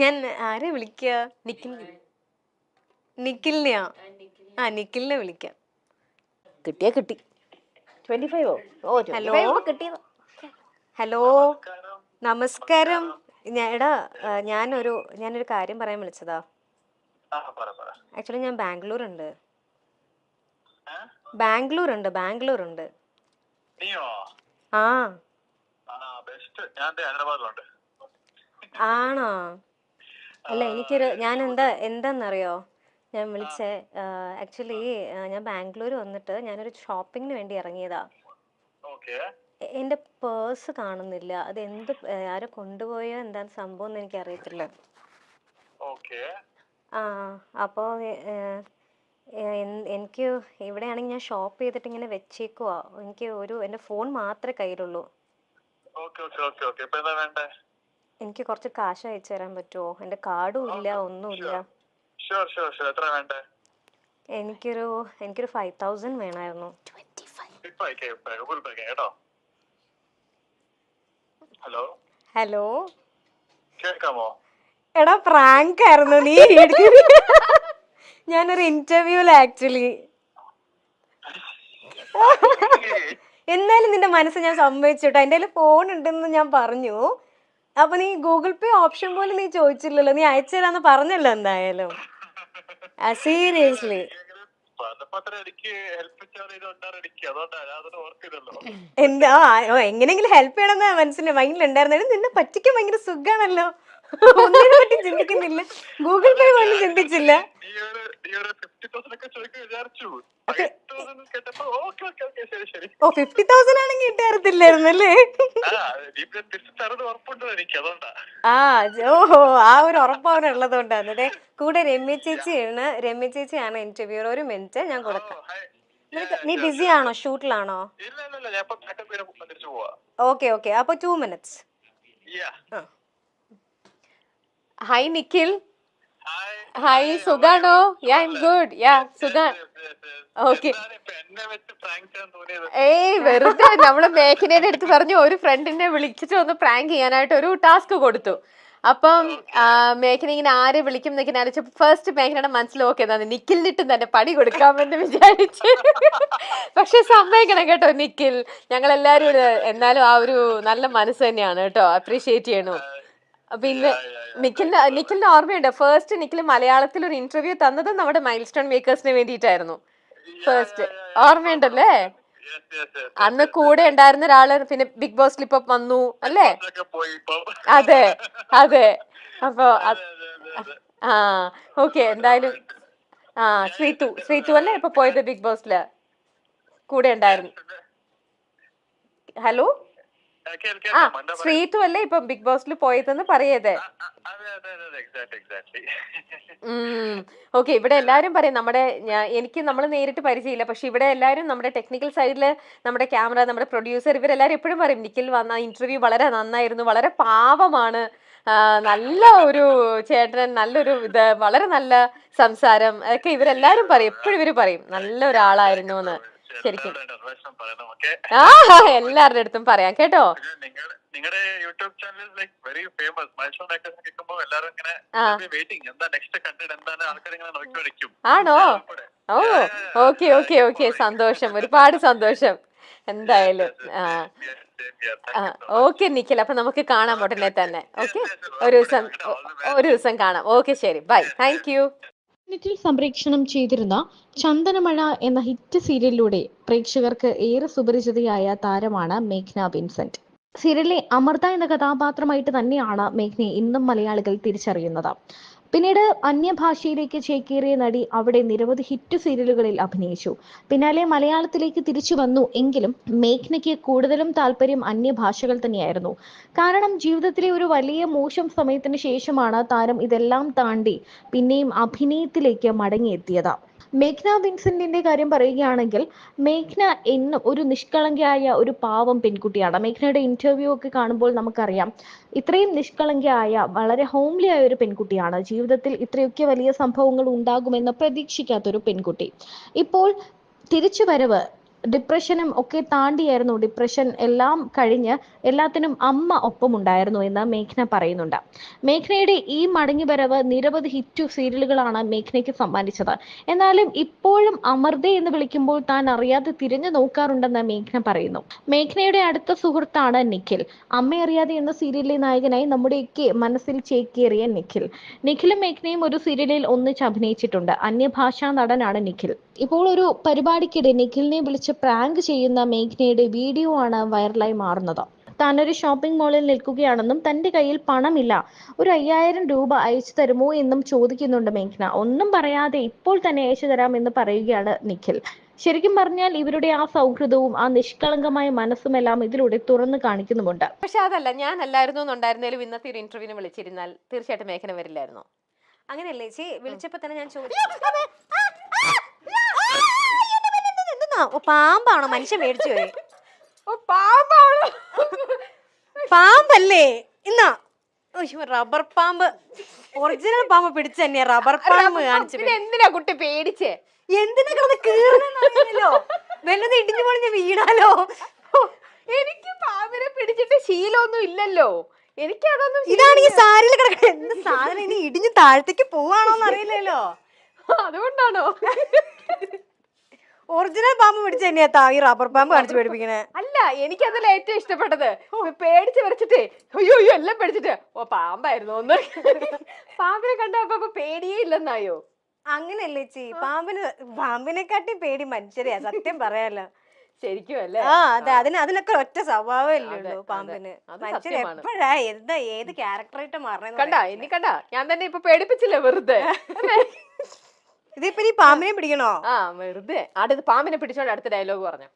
ഞാൻ ആരെ വിളിക്കുക? നിഖിലിനെയാ? നിഖിലിനെ വിളിക്കാം. കിട്ടിയാ കിട്ടി. 25 ഹലോ ഹലോ, നമസ്കാരം. ഞാനൊരു കാര്യം പറയാൻ വിളിച്ചതാ. ആക്ച്വലി ഞാൻ ബാംഗ്ലൂരുണ്ട്. ആ ആണോ? അല്ല, എന്താന്നറിയോ ഞാൻ വിളിച്ചേ? ആക്ച്വലി ഞാൻ ബാംഗ്ലൂർ വന്നിട്ട് ഞാനൊരു ഷോപ്പിങ്ങിന് വേണ്ടി ഇറങ്ങിയതാ. എന്റെ പേഴ്സ് കാണുന്നില്ല. അത് ആരോ കൊണ്ടുപോയോ എന്താ സംഭവം എന്ന് എനിക്ക് അറിയത്തില്ല. അപ്പോ എനിക്ക് ഇവിടെയാണെങ്കിൽ ഞാൻ ഷോപ്പ് ചെയ്തിട്ട് ഇങ്ങനെ വെച്ചേക്കുവാ. എന്റെ ഫോൺ മാത്രമേ കയ്യിലുള്ളൂ. എനിക്ക് കുറച്ച് കാശ് അയച്ചു തരാൻ പറ്റുമോ? എന്റെ കാർഡും ഇല്ല, ഒന്നുമില്ല. എനിക്കൊരു 5,000 വേണമായിരുന്നു. ഹലോ, എടാ പ്രാങ്ക് ആയിരുന്നു. നീ ഞാനൊരു ഇന്റർവ്യൂല് ആക്ച്വലി. എന്നാലും നിന്റെ മനസ്സ് ഞാൻ സമ്മതിച്ചുട്ടോ. എന്റെ കയ്യിൽ ഫോൺ ഉണ്ടെന്ന് ഞാൻ പറഞ്ഞു. അപ്പൊ നീ ഗൂഗിൾ പേ ഓപ്ഷൻ പോലും നീ ചോദിച്ചില്ലല്ലോ. നീ അയച്ചു തരാന്ന് പറഞ്ഞല്ലോ എന്തായാലും. സീരിയസ്ലി എന്താ എങ്ങനെയെങ്കിലും ഹെൽപ്പ് ചെയ്യണമെന്ന് മനസ്സിന്റെ മൈൻഡിലുണ്ടായിരുന്നു. നിന്നെ പറ്റിക്കാൻ ഭയങ്കര സുഖാണല്ലോ. ഒന്നിനെ പറ്റി ചിന്തിക്കുന്നില്ല, ഗൂഗിൾ പേ പോലും ചിന്തിച്ചില്ല. 50,000 ആണെങ്കിൽ ഇട്ടായിരുന്നില്ലായിരുന്നു അല്ലേ? ഓഹോ, ആ ഒരു ഉറപ്പ് അവനുള്ളത് കൊണ്ടാണ്. അതെ, കൂടെ രമ്യ ചേച്ചിയാണ് ഇന്റർവ്യൂർ. ഒരു മിനിറ്റ് ഞാൻ കൊടുക്കാം. നീ ബിസി ആണോ? ഷൂട്ടിലാണോ? ഓക്കെ, അപ്പൊ 2 minutes. ഹായ് നിഖിൽ. ഹായ്, സുഖാണോ? I M good. സുഖം. ഓക്കെ. വെറുതെ നമ്മള് മേഘനയുടെ അടുത്ത് പറഞ്ഞു ഒരു ഫ്രണ്ടിനെ വിളിച്ചിട്ട് ഒന്ന് പ്രാങ്ക് ചെയ്യാനായിട്ട് ഒരു ടാസ്ക് കൊടുത്തു. അപ്പം മേഘന ഇങ്ങനെ ആരെ വിളിക്കും എന്നൊക്കെ ആലോചിച്ചു. ഫസ്റ്റ് മേഘനയുടെ മനസ്സിൽ ഓക്കെ എന്നാണ് നിഖിലിനിട്ടും തന്നെ പണി കൊടുക്കാമെന്ന് വിചാരിച്ചു. പക്ഷെ സമ്മതിക്കണം കേട്ടോ നിഖിൽ, ഞങ്ങളെല്ലാരും എന്നാലും ആ ഒരു നല്ല മനസ്സ് തന്നെയാണ് കേട്ടോ. അപ്രീഷിയേറ്റ് ചെയ്യണു. പിന്നെ നിഖിലിന്റെ ഓർമ്മയുണ്ട്, ഫസ്റ്റ് നിഖിൽ മലയാളത്തിൽ ഒരു ഇന്റർവ്യൂ തന്നത് നമ്മുടെ മൈൽ സ്റ്റോൺ മേക്കേഴ്സിന് വേണ്ടിയിട്ടായിരുന്നു. ഫസ്റ്റ് ഓർമ്മയുണ്ടല്ലേ? അന്ന് കൂടെ ഉണ്ടായിരുന്ന ഒരാള് പിന്നെ ബിഗ് ബോസിൽ ഇപ്പൊ വന്നു അല്ലേ? അതെ. അപ്പൊ ഓക്കെ. എന്തായാലും ശ്രീതു അല്ലേ ഇപ്പൊ പോയത് ബിഗ് ബോസില്? കൂടെ ഉണ്ടായിരുന്നു. ഹലോ, ശ്രീതു അല്ലേ ഇപ്പൊ ബിഗ് ബോസിൽ പോയതെന്ന് പറയതേ? ഓക്കെ. ഇവിടെ എല്ലാരും പറയും എനിക്ക് നമ്മൾ നേരിട്ട് പരിചയമില്ല, പക്ഷെ ഇവിടെ എല്ലാരും നമ്മുടെ ടെക്നിക്കൽ സൈഡില് നമ്മുടെ ക്യാമറ, നമ്മുടെ പ്രൊഡ്യൂസർ, ഇവരെല്ലാരും എപ്പോഴും പറയും നിഖിൽ വന്ന ഇന്റർവ്യൂ വളരെ നന്നായിരുന്നു, വളരെ പാവമാണ്, നല്ല ഒരു ചേട്ടൻ, നല്ലൊരു വളരെ നല്ല സംസാരം ഒക്കെ ഇവരെല്ലാരും പറയും. എപ്പോഴും ഇവര് പറയും നല്ല ഒരാളായിരുന്നു എന്ന്. ശരിക്കും എല്ലാവരുടെ അടുത്തും പറയാം കേട്ടോ. നിങ്ങളുടെ YouTube channel like very famous. Milestone makers കേൾക്കുമ്പോൾ എല്ലാവരും ഇങ്ങനെ വെയിറ്റിംഗ്, എന്താ നെക്സ്റ്റ് കണ്ടന്റ് എന്താണ്, ആൾക്കാർ ഇങ്ങനെ നോക്കിക്കൊണ്ടിരിക്കും. ആണോ? ഓക്കെ. സന്തോഷം, ഒരുപാട് സന്തോഷം. എന്തായാലും ഓക്കെ നിഖിൽ, അപ്പൊ നമുക്ക് കാണാം ഉടനെ തന്നെ. ഓക്കെ, ഒരു ദിവസം കാണാം. ഓക്കെ, ശരി, ബൈ, താങ്ക് യു. നെറ്റിൽ സംപ്രേക്ഷണം ചെയ്തിരുന്ന ചന്ദനമഴ എന്ന ഹിറ്റ് സീരിയലിലൂടെ പ്രേക്ഷകർക്ക് ഏറെ സുപരിചിതയായ താരമാണ് മേഘ്ന വിൻസെന്റ്. സീരിയലിലെ അമൃത എന്ന കഥാപാത്രമായിട്ട് തന്നെയാണ് മേഘ്നയെ ഇന്നും മലയാളികൾ തിരിച്ചറിയുന്നത്. പിന്നീട് അന്യഭാഷയിലേക്ക് ചേക്കേറിയ നടി അവിടെ നിരവധി ഹിറ്റ് സീരിയലുകളിൽ അഭിനയിച്ചു. പിന്നാലെ മലയാളത്തിലേക്ക് തിരിച്ചു വന്നു. എങ്കിലും മേഘ്നയ്ക്ക് കൂടുതലും താല്പര്യം അന്യഭാഷകൾ തന്നെയായിരുന്നു. കാരണം ജീവിതത്തിലെ ഒരു വലിയ മോശം സമയത്തിന് ശേഷമാണ് താരം ഇതെല്ലാം താണ്ടി പിന്നെയും അഭിനയത്തിലേക്ക് മടങ്ങിയെത്തിയത്. മേഘ്ന വിൻസെന്റിന്റെ കാര്യം പറയുകയാണെങ്കിൽ, മേഘ്ന എന്നും ഒരു നിഷ്കളങ്കയായ ഒരു പാവം പെൺകുട്ടിയാണ്. മേഘ്നയുടെ ഇന്റർവ്യൂ ഒക്കെ കാണുമ്പോൾ നമുക്കറിയാം, ഇത്രയും നിഷ്കളങ്കയായ വളരെ ഹോംലി ആയ ഒരു പെൺകുട്ടിയാണ്. ജീവിതത്തിൽ ഇത്രയൊക്കെ വലിയ സംഭവങ്ങൾ ഉണ്ടാകുമെന്ന് പ്രതീക്ഷിക്കാത്തൊരു പെൺകുട്ടി. ഇപ്പോൾ തിരിച്ചുവരവ് ഡിപ്രഷനും ഒക്കെ താണ്ടിയായിരുന്നു, ഡിപ്രഷൻ എല്ലാം കഴിഞ്ഞ് എല്ലാത്തിനും അമ്മ ഒപ്പമുണ്ടായിരുന്നു എന്ന് മേഘ്ന പറയുന്നുണ്ട്. മേഘ്നയുടെ ഈ മടങ്ങിവരവ് നിരവധി ഹിറ്റ് സീരിയലുകളാണ് മേഘ്നയ്ക്ക് സമ്മാനിച്ചത്. എന്നാലും ഇപ്പോഴും അമൃത എന്ന് വിളിക്കുമ്പോൾ താൻ അറിയാതെ തിരിഞ്ഞു നോക്കാറുണ്ടെന്ന് മേഘ്ന പറയുന്നു. മേഘ്നയുടെ അടുത്ത സുഹൃത്താണ് നിഖിൽ. അമ്മയറിയാതെ എന്ന സീരിയലിലെ നായകനായി നമ്മുടെയൊക്കെ മനസ്സിൽ ചേക്കേറിയ നിഖിൽ. നിഖിലും മേഘ്നയും ഒരു സീരിയലിൽ ഒന്നിച്ച് അഭിനയിച്ചിട്ടുണ്ട്. അന്യഭാഷാ നടനാണ് നിഖിൽ. ഇപ്പോൾ ഒരു പരിപാടിക്കിടെ നിഖിലിനെ വിളിച്ച് പ്രാങ്ക് ചെയ്യുന്ന മേഘ്നയുടെ വീഡിയോ ആണ് വൈറലായി മാറുന്നത്. താനൊരു ഷോപ്പിംഗ് മാളിൽ നിൽക്കുകയാണെന്നും തന്റെ കയ്യിൽ പണമില്ല, ഒരു 5000 രൂപ അയച്ചു തരുമോ എന്നും ചോദിക്കുന്നുണ്ട് മേഘ്ന. ഒന്നും പറയാതെ ഇപ്പോൾ തന്നെ അയച്ചു തരാം എന്ന് പറയുകയാണ് നിഖിൽ. ശരിക്കും പറഞ്ഞാൽ ഇവരുടെ ആ സൗഹൃദവും ആ നിഷ്കളങ്കമായ മനസ്സുമെല്ലാം ഇതിലൂടെ തുറന്നു കാണിക്കുന്നുമുണ്ട്. പക്ഷെ അതല്ല, ഞാൻ അല്ലായിരുന്നു എന്നുണ്ടായിരുന്നാലും ഇന്നത്തെ ഒരു ഇന്റർവ്യൂവിന് വിളിച്ചിരുന്നാൽ തീർച്ചയായിട്ടും മേഘന വരില്ലായിരുന്നു. അങ്ങനെയല്ലേ ചേച്ചി? വിളിച്ചപ്പോ തന്നെ ഞാൻ ചോദിച്ചു, പാമ്പാണോ മനുഷ്യൻ മേടിച്ചു പോയി? പാമ്പല്ലേ ഇന്നാ? റബ്ബർ പാമ്പ്, ഒറിജിനൽ പാമ്പ് പിടിച്ചു തന്നെയാ. റബ്ബർ പാമ്പ് കാണിച്ചു. എന്തിനാ കുട്ടി പേടിച്ചേ? എന്തിനാ കിടന്ന് കീറണോ? വല്ലത് ഇടിഞ്ഞു പൊളിഞ്ഞ് വീണാലോ? എനിക്ക് പാമ്പിനെ പിടിച്ചിട്ട് ശീലമൊന്നും ഇല്ലല്ലോ. എനിക്ക് അതൊന്നും. ഇതാണെങ്കിൽ സാരിയിൽ കിടക്കണ എന്ത് സാധനം, ഇനി ഇടിഞ്ഞു താഴത്തേക്ക് പോവാണോന്ന് അറിയില്ലല്ലോ. അതുകൊണ്ടാണോ? ഒറിജിനൽ പാമ്പ് പിടിച്ച് തന്നെയാ ഈ റബ്ബർ പാമ്പ് കാണിച്ചു പേടിപ്പിക്കണേ. അല്ല, എനിക്കതിൽ ഏറ്റവും ഇഷ്ടപ്പെട്ടത് പേടിച്ച് വരച്ചിട്ടേ അയ്യോ എല്ലാം പേടിച്ചിട്ട് പാമ്പായിരുന്നു ഒന്ന്. പാമ്പിനെ കണ്ടപ്പോ പേടിയേ ഇല്ലെന്നായോ? അങ്ങനെയല്ലേ ചേച്ചി? പാമ്പിനെക്കാട്ടി പേടി മനുഷ്യരെയാ, സത്യം പറയാലോ. ശരിക്കും അല്ലേ? ആ അതെ, അതിനൊക്കെ ഒറ്റ സ്വഭാവമല്ലേ ഉള്ളൂ പാമ്പിന്. മനുഷ്യർ എപ്പോഴാ ഏത് ക്യാരക്ടറായിട്ട് മാറണേ കണ്ടാ? ഇനി കണ്ടാ ഞാൻ തന്നെ ഇപ്പൊ പേടിപ്പിച്ചില്ലേ വെറുതെ? ഇതിപ്പോ ഈ പാമ്പിനെ പിടിക്കണോ? ആ വെറുതെ. അടുത്ത് പാമ്പിനെ പിടിച്ചോണ്ട് അടുത്ത ഡയലോഗ് പറഞ്ഞു.